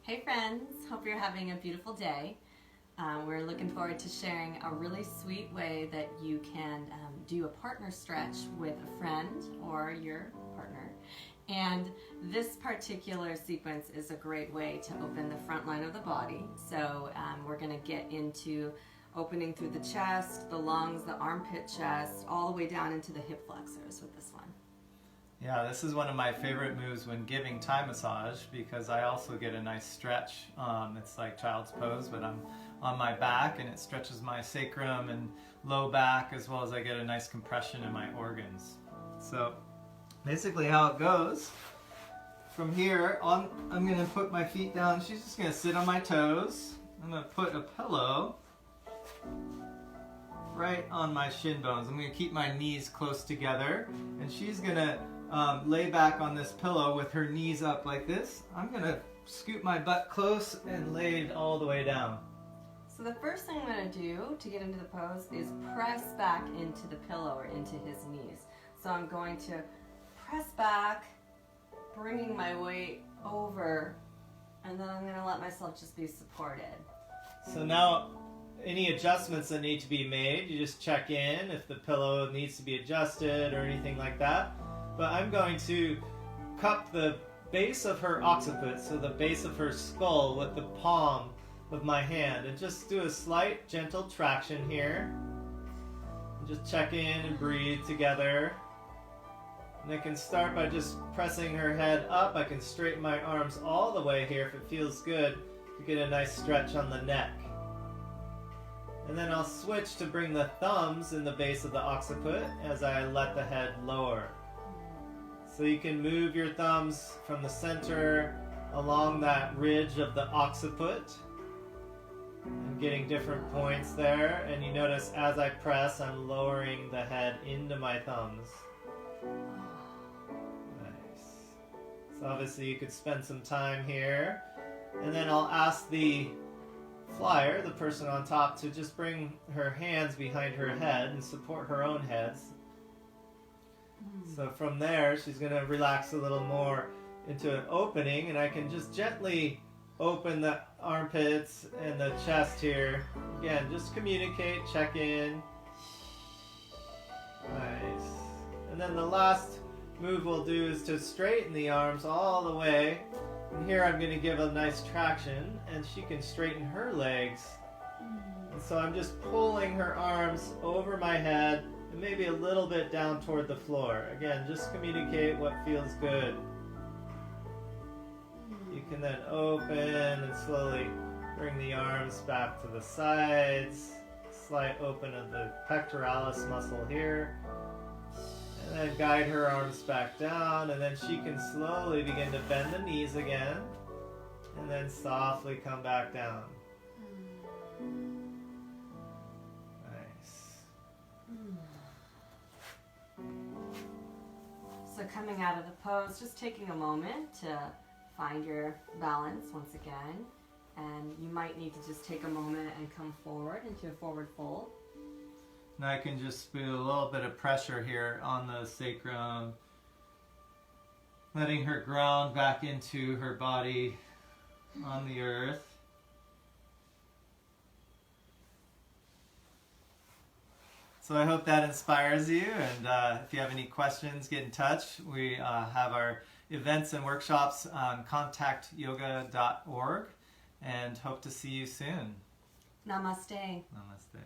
Hey friends, hope you're having a beautiful day. We're looking forward to sharing a really sweet way that you can do a partner stretch with a friend or your partner. And this particular sequence is a great way to open the front line of the body. So we're going to get into opening through the chest, the lungs, the armpit chest, all the way down into the hip flexors with this one. Yeah, this is one of my favorite moves when giving Thai massage because I also get a nice stretch. It's like child's pose, but I'm on my back and it stretches my sacrum and low back, as well as I get a nice compression in my organs. So basically how it goes, from here on, I'm going to put my feet down. She's just going to sit on my toes. I'm going to put a pillow right on my shin bones. I'm going to keep my knees close together, and she's going to lay back on this pillow with her knees up like this. I'm going to scoot my butt close and lay it all the way down. So the first thing I'm going to do to get into the pose is press back into the pillow or into his knees. So I'm going to press back, bringing my weight over, and then I'm going to let myself just be supported. So now, any adjustments that need to be made, you just check in if the pillow needs to be adjusted or anything like that. But I'm going to cup the base of her occiput, so the base of her skull, with the palm of my hand, and just do a slight gentle traction here. And just check in and breathe together. And I can start by just pressing her head up. I can straighten my arms all the way here if it feels good to get a nice stretch on the neck. And then I'll switch to bring the thumbs in the base of the occiput as I let the head lower. So you can move your thumbs from the center along that ridge of the occiput. I'm getting different points there, and you notice as I press, I'm lowering the head into my thumbs. Nice. So obviously you could spend some time here, and then I'll ask the flyer, the person on top, to just bring her hands behind her head and support her own head. So from there, she's going to relax a little more into an opening, and I can just gently open the armpits and the chest here. Again, just communicate, check in. Nice. And then the last move we'll do is to straighten the arms all the way. And here I'm going to give a nice traction, and she can straighten her legs. And so I'm just pulling her arms over my head and maybe a little bit down toward the floor. Again, just communicate what feels good. You can then open and slowly bring the arms back to the sides. Slight open of the pectoralis muscle here. And then guide her arms back down, and then she can slowly begin to bend the knees again, and then softly come back down. Nice. So coming out of the pose, just taking a moment to find your balance once again, and you might need to just take a moment and come forward into a forward fold. And I can just feel a little bit of pressure here on the sacrum, letting her ground back into her body on the earth. So I hope that inspires you, and if you have any questions, get in touch. We have our events and workshops on contactyoga.org, and hope to see you soon. Namaste. Namaste.